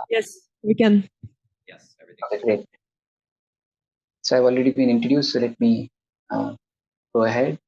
Yes, we can. Yes, everything. Okay, great. So I've already been introduced, so let me go ahead.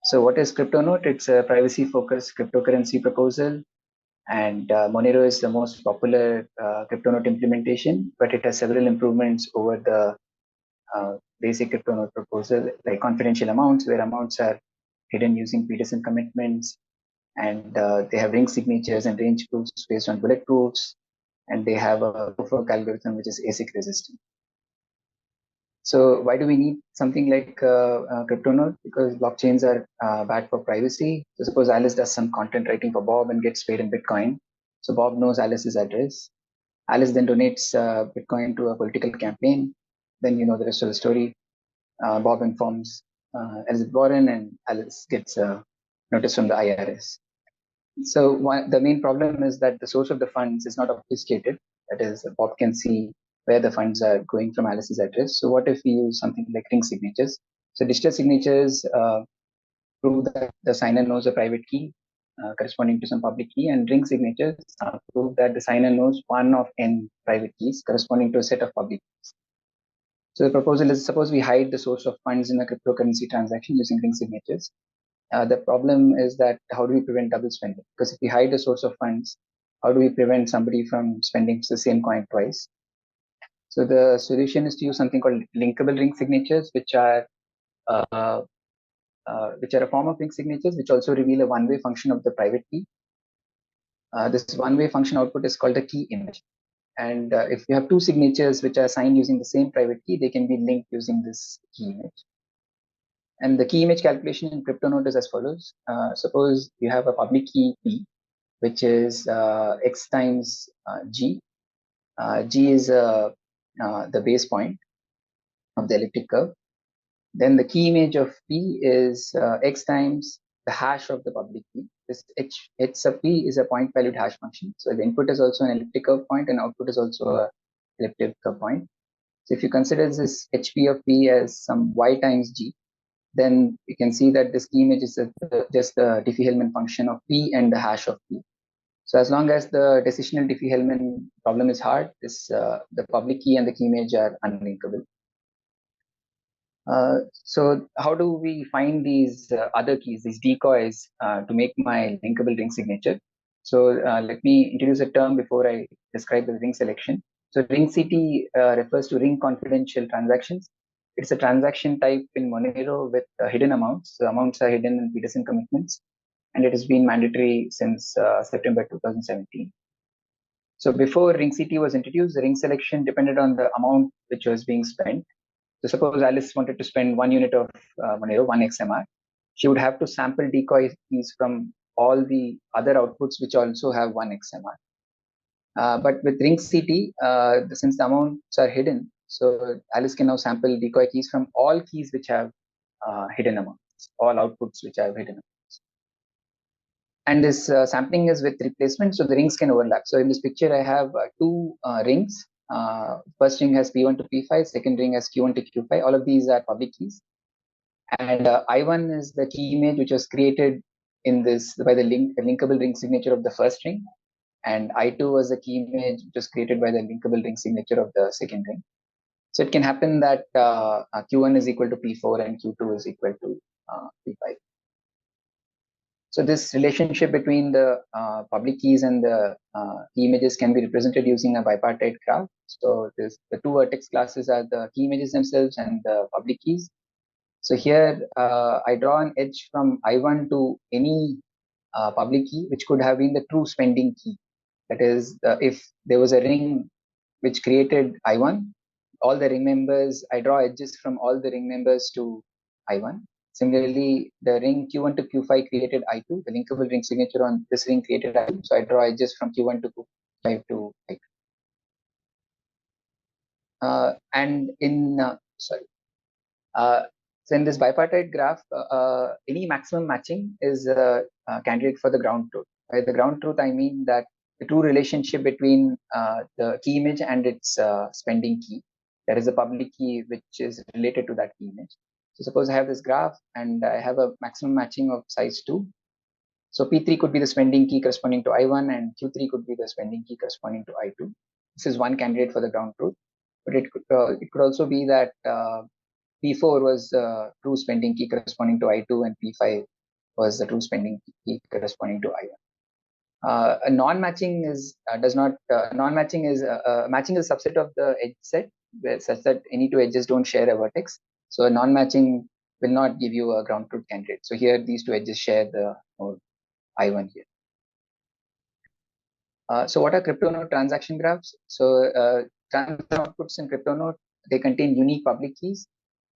So what is CryptoNote? It's a privacy-focused cryptocurrency proposal, and Monero is the most popular CryptoNote implementation, but it has several improvements over the basic CryptoNote proposal, like confidential amounts, where amounts are hidden using Peterson commitments, and they have ring signatures and range proofs based on bullet proofs, and they have a proof of algorithm which is ASIC resistant. So why do we need something like CryptoNote? Because blockchains are bad for privacy. So suppose Alice does some content writing for Bob and gets paid in Bitcoin. So Bob knows Alice's address. Alice then donates Bitcoin to a political campaign. Then you know the rest of the story. Bob informs Elizabeth Warren, and Alice gets a notice from the IRS. So the main problem is that the source of the funds is not obfuscated. That is, Bob can see where the funds are going from Alice's address. So what if we use something like ring signatures? So digital signatures prove that the signer knows a private key corresponding to some public key, and ring signatures prove that the signer knows one of n private keys corresponding to a set of public keys. So the proposal is, suppose we hide the source of funds in a cryptocurrency transaction using ring signatures. The problem is that how do we prevent double spending? Because if we hide the source of funds, how do we prevent somebody from spending the same coin twice? So the solution is to use something called linkable ring signatures, which are a form of ring signatures which also reveal a one-way function of the private key. This one-way function output is called a key image. And if you have two signatures which are signed using the same private key, they can be linked using this key image. And the key image calculation in CryptoNote is as follows. Suppose you have a public key P, which is x times g. G is the base point of the elliptic curve. Then the key image of P is x times the hash of the public key. This h sub P is a point valued hash function. So the input is also an elliptic curve point and output is also a elliptic curve point. So if you consider this HP of P as some y times G, then you can see that this key image is just the Diffie-Hellman function of P and the hash of P. So as long as the decisional Diffie-Hellman problem is hard, the public key and the key image are unlinkable. So how do we find these other keys, these decoys, to make my linkable ring signature? So let me introduce a term before I describe the ring selection. So ring CT refers to ring confidential transactions. It's a transaction type in Monero with hidden amounts. So amounts are hidden in Peterson commitments, and it has been mandatory since September 2017. So before ring CT was introduced, the ring selection depended on the amount which was being spent. So suppose Alice wanted to spend 1 unit of Monero, 1 XMR. She would have to sample decoy keys from all the other outputs which also have 1 XMR. But with ring CT, since the amounts are hidden, so Alice can now sample decoy keys from all keys which have hidden amounts, all outputs which have hidden amounts. And this sampling is with replacement, so the rings can overlap. So in this picture, I have two rings. First ring has P1 to P5, second ring has Q1 to Q5. All of these are public keys. And I1 is the key image which was created in this by the linkable ring signature of the first ring. And I2 was the key image which was created by the linkable ring signature of the second ring. So it can happen that Q1 is equal to P4 and Q2 is equal to P5. So this relationship between the public keys and the key images can be represented using a bipartite graph. So the two vertex classes are the key images themselves and the public keys. So here I draw an edge from I1 to any public key, which could have been the true spending key. That is, if there was a ring which created I1, all the ring members, I draw edges from all the ring members to I1. Similarly, the ring Q1 to Q5 created I2. The linkable ring signature on this ring created I2. So I draw edges from Q1 to Q5 to I2. And in so in this bipartite graph, any maximum matching is a candidate for the ground truth. By the ground truth, I mean that the true relationship between the key image and its spending key. There is a public key which is related to that key image. So suppose I have this graph and I have a maximum matching of size 2. So P3 could be the spending key corresponding to I1 and Q3 could be the spending key corresponding to I2. this is one candidate for the ground truth, but it could also be that P4 was the true spending key corresponding to I2 and P5 was the true spending key corresponding to I1. A non-matching is non-matching is matching is a subset of the edge set such that any two edges don't share a vertex. So a non-matching will not give you a ground truth candidate. So here these two edges share the node I1 here. So what are CryptoNote transaction graphs? So transaction outputs in CryptoNote, they contain unique public keys.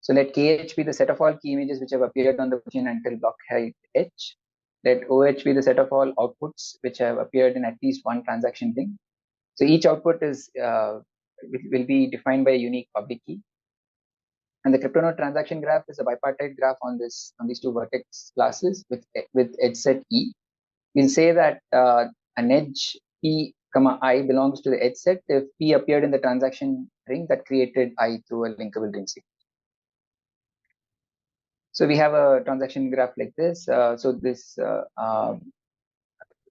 So let KH be the set of all key images which have appeared on the chain until block height H. Let OH be the set of all outputs which have appeared in at least one transaction ring. So each output is will be defined by a unique public key. And the CryptoNote transaction graph is a bipartite graph on these two vertex classes with edge set E. We'll say that an edge P, I belongs to the edge set if P appeared in the transaction ring that created I through a linkable ring sequence. So we have a transaction graph like this.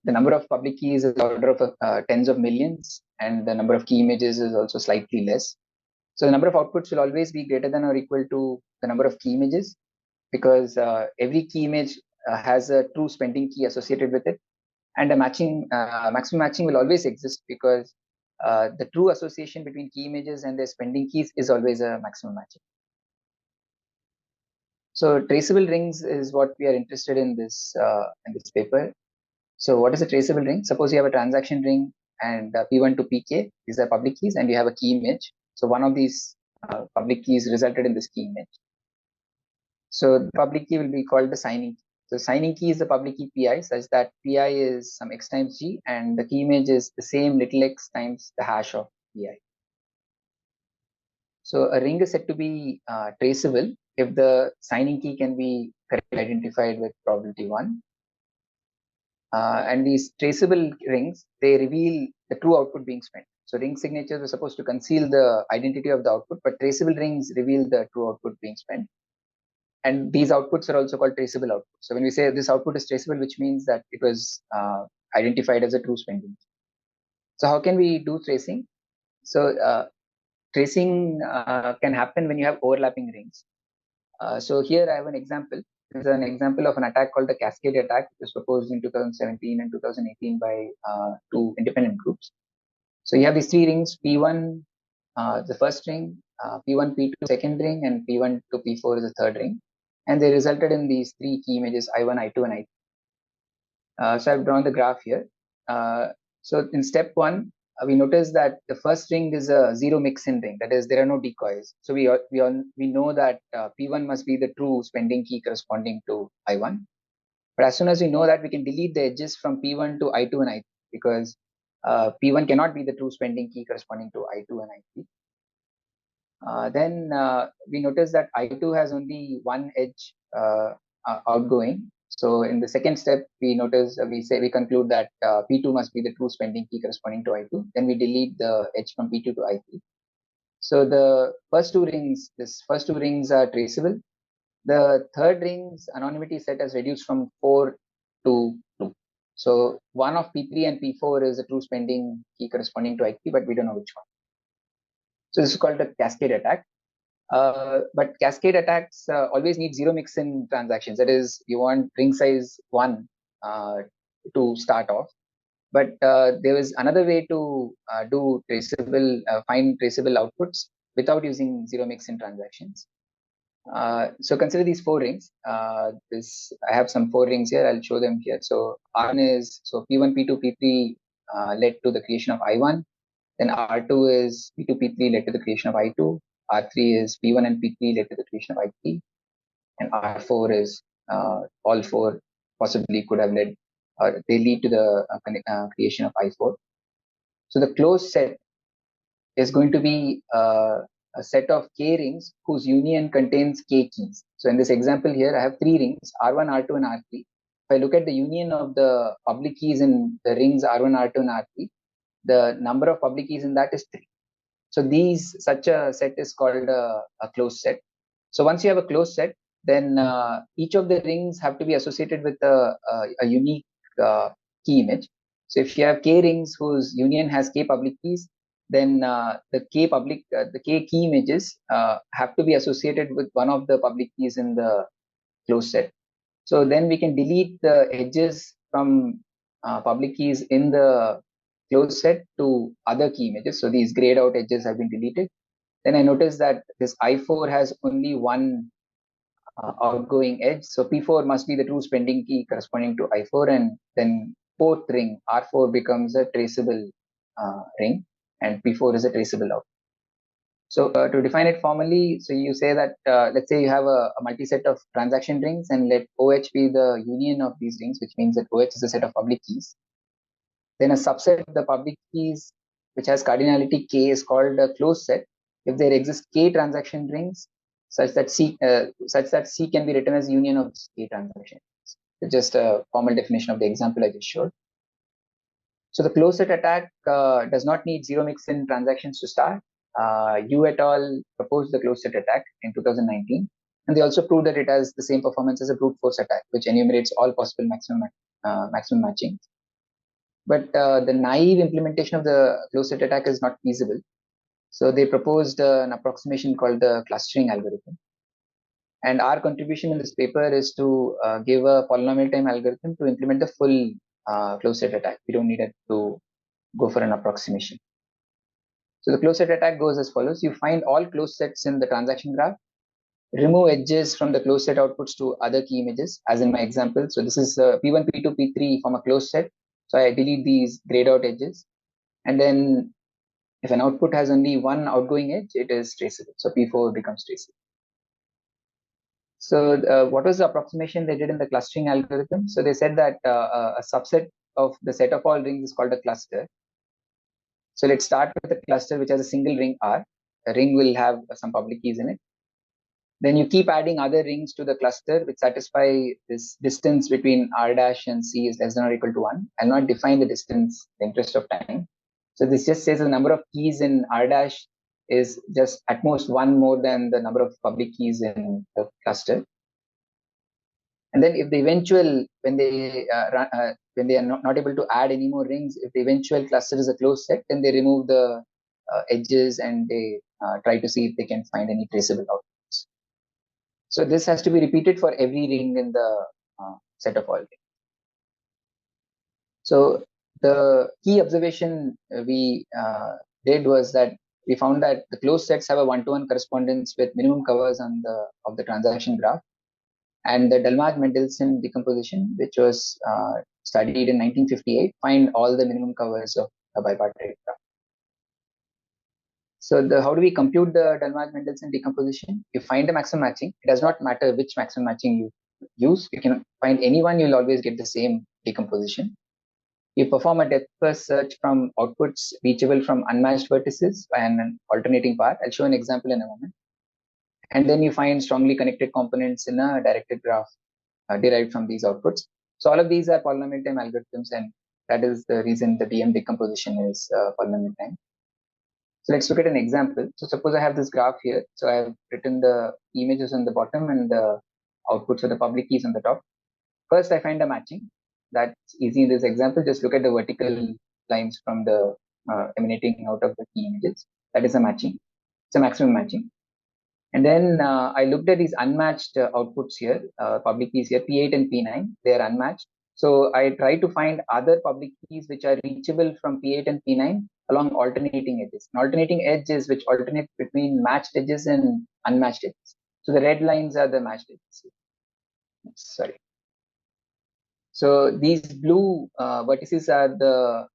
The number of public keys is order of tens of millions, and the number of key images is also slightly less. So the number of outputs will always be greater than or equal to the number of key images, because every key image has a true spending key associated with it, and a maximum matching will always exist because the true association between key images and their spending keys is always a maximum matching. So traceable rings is what we are interested in this paper. So what is a traceable ring? Suppose you have a transaction ring and P1 to Pk, these are public keys, and you have a key image. So one of these public keys resulted in this key image. So the public key will be called the signing key. So signing key is the public key Pi, such that Pi is some x times g, and the key image is the same little x times the hash of Pi. So a ring is said to be traceable if the signing key can be correctly identified with probability 1. And these traceable rings, they reveal the true output being spent. So ring signatures are supposed to conceal the identity of the output, but traceable rings reveal the true output being spent. And these outputs are also called traceable outputs. So when we say this output is traceable, which means that it was identified as a true spending. So how can we do tracing? So tracing can happen when you have overlapping rings. So here I have an example. This is an example of an attack called the Cascade attack, which was proposed in 2017 and 2018 by two independent groups. So you have these three rings: P1, the first ring, P1, P2, second ring, and P1 to P4 is the third ring. And they resulted in these three key images, I1, I2, and I3. So I've drawn the graph here. So in step 1, we notice that the first ring is a zero mix-in ring. That is, there are no decoys. So we know that P1 must be the true spending key corresponding to I1. But as soon as we know that, we can delete the edges from P1 to I2 and I3, because P1 cannot be the true spending key corresponding to I2 and I3. Then we notice that I2 has only one edge outgoing. So in the second step, we conclude that P2 must be the true spending key corresponding to I2. Then we delete the edge from P2 to I3. So the first two rings are traceable. The third ring's anonymity set has reduced from 4 to 2. So one of P3 and P4 is a true spending key corresponding to I3, but we don't know which one. So this is called a cascade attack. But cascade attacks always need zero mix-in transactions. That is, you want ring size 1 to start off. But there is another way to find traceable outputs without using zero mix-in transactions. So consider these 4 rings. I have some 4 rings here. I'll show them here. So R1 is, so P1, P2, P3 led to the creation of I1. Then R2 is P2, P3 led to the creation of I2. R3 is P1 and P3 led to the creation of I3. And R4 is all 4 possibly could have led, they lead to the creation of I4. So the closed set is going to be a set of K rings whose union contains K keys. So in this example here, I have 3 rings, R1, R2, and R3. If I look at the union of the public keys in the rings R1, R2, and R3, the number of public keys in that is 3. So such a set is called a closed set. So once you have a closed set, then each of the rings have to be associated with a unique key image. So if you have K rings whose union has K public keys, then the k key images have to be associated with one of the public keys in the closed set. So then we can delete the edges from public keys in the closed set to other key images. So these grayed out edges have been deleted. Then I noticed that this I4 has only one outgoing edge. So P4 must be the true spending key corresponding to I4, and then fourth ring R4 becomes a traceable ring, and P4 is a traceable out. So to define it formally, so you say that let's say you have a multi-set of transaction rings, and let OH be the union of these rings, which means that OH is a set of public keys. Then a subset of the public keys which has cardinality k is called a closed set if there exist k transaction rings such that C can be written as union of k transactions. So just a formal definition of the example I just showed. So the closed set attack does not need zero mix-in transactions to start. You et al. Proposed the closed set attack in 2019, and they also proved that it has the same performance as a brute force attack, which enumerates all possible maximum matching. But the naive implementation of the closed set attack is not feasible. So they proposed an approximation called the clustering algorithm. And our contribution in this paper is to give a polynomial time algorithm to implement the full closed set attack. We don't need it to go for an approximation. So the closed set attack goes as follows. You find all closed sets in the transaction graph, remove edges from the closed set outputs to other key images, as in my example. So this is P1, P2, P3 from a closed set. So I delete these grayed out edges. And then if an output has only one outgoing edge, it is traceable. So P4 becomes traceable. So what was the approximation they did in the clustering algorithm? So they said that a subset of the set of all rings is called a cluster. So let's start with a cluster which has a single ring R. A ring will have some public keys in it. Then you keep adding other rings to the cluster which satisfy this distance between R dash and C is less than or equal to 1. I'll not define the distance in the interest of time. So this just says the number of keys in R dash is just at most one more than the number of public keys in the cluster. And then if the eventual, when they are not able to add any more rings, if the eventual cluster is a closed set, then they remove the edges and they try to see if they can find any traceable outputs. So this has to be repeated for every ring in the set of all rings. So the key observation we did was that we found that the closed sets have a one-to-one correspondence with minimum covers of the transaction graph. And the Dulmage-Mendelsohn decomposition, which was studied in 1958, find all the minimum covers of a bipartite graph. So how do we compute the Dulmage-Mendelsohn decomposition? You find the maximum matching. It does not matter which maximum matching you use. You can find any one, you'll always get the same decomposition. You perform a depth first search from outputs reachable from unmatched vertices by an alternating path. I'll show an example in a moment. And then you find strongly connected components in a directed graph derived from these outputs. So all of these are polynomial time algorithms, and that is the reason the DM decomposition is polynomial time. So let's look at an example. So suppose I have this graph here. So I have written the images on the bottom and the outputs of the public keys on the top. First, I find a matching. That's easy in this example. Just look at the vertical lines from the emanating out of the key images. That is a matching. It's a maximum matching. And then I looked at these unmatched outputs here, public keys here, P8 and P9. They are unmatched. So I try to find other public keys which are reachable from P8 and P9 along alternating edges. An alternating edge is which alternate between matched edges and unmatched edges. So the red lines are the matched edges. Sorry. So these blue vertices are the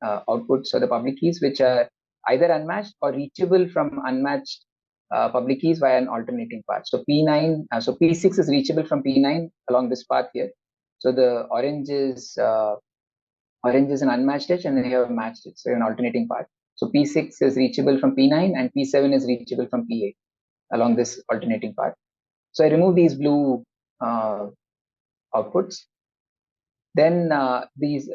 outputs or the public keys which are either unmatched or reachable from unmatched public keys via an alternating path. So P9, so P6 is reachable from P9 along this path here. So the orange is an unmatched edge, and then you have a matched edge, so an alternating path. So P6 is reachable from P9 and P7 is reachable from P8 along this alternating path. So I remove these blue outputs. Then these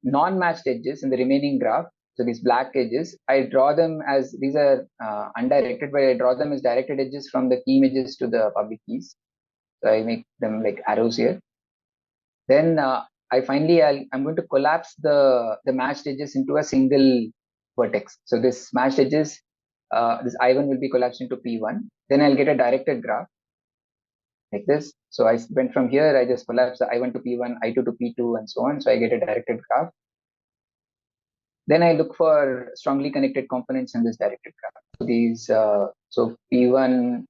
non-matched edges in the remaining graph, so these black edges, I draw them as, these are undirected, but I draw them as directed edges from the key images to the public keys. So I make them like arrows here. Then I'm going to collapse the matched edges into a single vertex. So this smashed edges, this I1 will be collapsed into P1. Then I'll get a directed graph like this. So I went from here, I just collapse the I1 to P1, I2 to P2, and so on. So I get a directed graph. Then I look for strongly connected components in this directed graph. So these, so P1,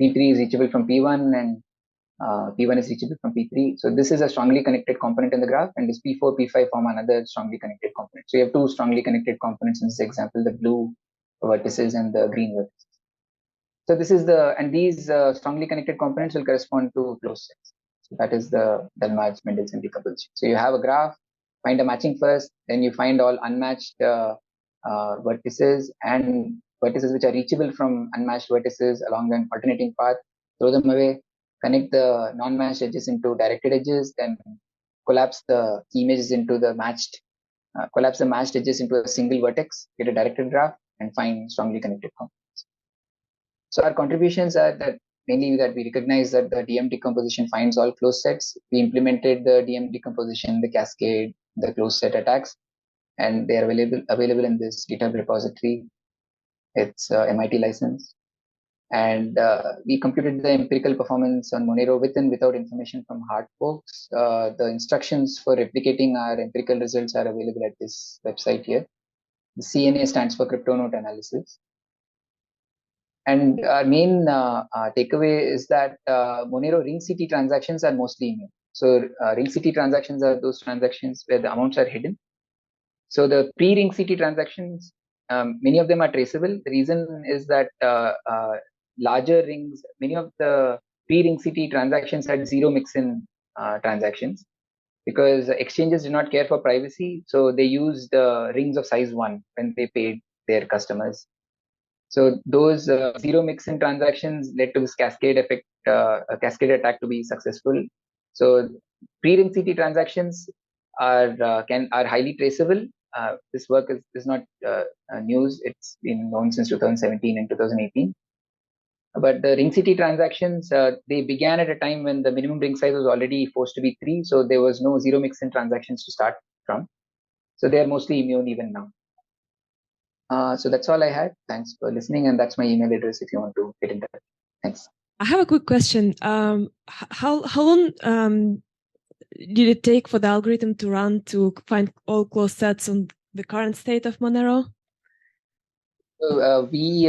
P3 is reachable from P1, and P1 is reachable from P3. So this is a strongly connected component in the graph, and this P4, P5 form another strongly connected component. So you have two strongly connected components in this example, the blue vertices and the green vertices. So this is and these strongly connected components will correspond to closed sets. So that is the Dulmage-Mendelsohn decomposition. So you have a graph, find a matching first, then you find all unmatched vertices and vertices which are reachable from unmatched vertices along an alternating path, throw them away, connect the non-matched edges into directed edges, then collapse the images into the matched, collapse the matched edges into a single vertex, get a directed graph, and find strongly connected components. So our contributions are that mainly that we recognize that the DM decomposition finds all closed sets. We implemented the DM decomposition, the cascade, the closed set attacks, and they are available in this GitHub repository. It's MIT license. And we computed the empirical performance on Monero with and without information from hard forks. The instructions for replicating our empirical results are available at this website here. The CNA stands for CryptoNote analysis. And our main takeaway is that Monero ring CT transactions are mostly immune. So ring CT transactions are those transactions where the amounts are hidden. So the pre-ring CT transactions, many of them are traceable. The reason is that larger rings, many of the pre-ring CT transactions had zero mix-in transactions because exchanges did not care for privacy. So they used rings of size 1 when they paid their customers. So those zero mix-in transactions led to this cascade effect, a cascade attack to be successful. So pre-ring CT transactions are highly traceable. This work is not news. It's been known since 2017 and 2018. But the ring CT transactions, they began at a time when the minimum ring size was already forced to be 3. So there was no zero mix-in transactions to start from. So they are mostly immune even now. So that's all I had. Thanks for listening. And that's my email address if you want to get in touch. Thanks. I have a quick question. How long did it take for the algorithm to run to find all closed sets on the current state of Monero? So we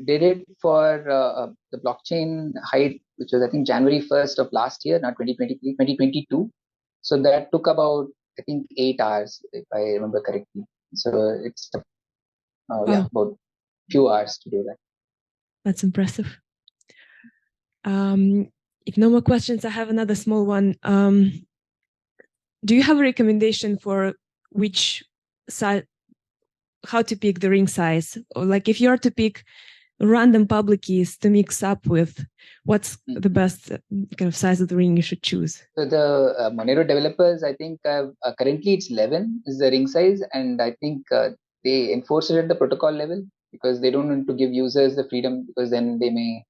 did it for the blockchain height, which was I think January 1st of last year, not 2023, 2022. So that took about, I think, 8 hours, if I remember correctly. So it's about a few hours to do that. That's impressive. If no more questions, I have another small one. Do you have a recommendation for which size, how to pick the ring size? Or like if you are to pick random public keys to mix up with, what's the best kind of size of the ring you should choose? So the Monero developers, I think currently it's 11 is the ring size, and I think they enforce it at the protocol level because they don't want to give users the freedom, because then they may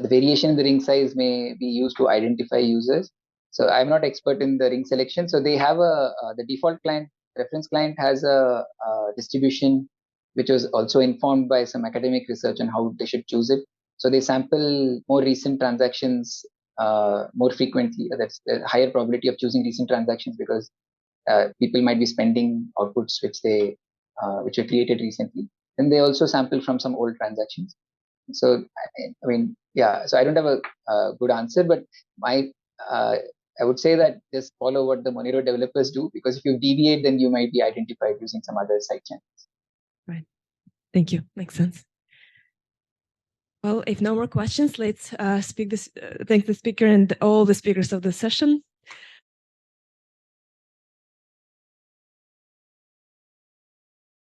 the variation in the ring size may be used to identify users. So I'm not expert in the ring selection. So they have the default client, reference client has a distribution which was also informed by some academic research on how they should choose it. So they sample more recent transactions more frequently. That's a higher probability of choosing recent transactions because people might be spending outputs which were created recently. And they also sample from some old transactions. So I mean, yeah. So I don't have a good answer, but I would say that just follow what the Monero developers do, because if you deviate, then you might be identified using some other side channels. Right. Thank you. Makes sense. Well, if no more questions, let's thank the speaker and all the speakers of the session.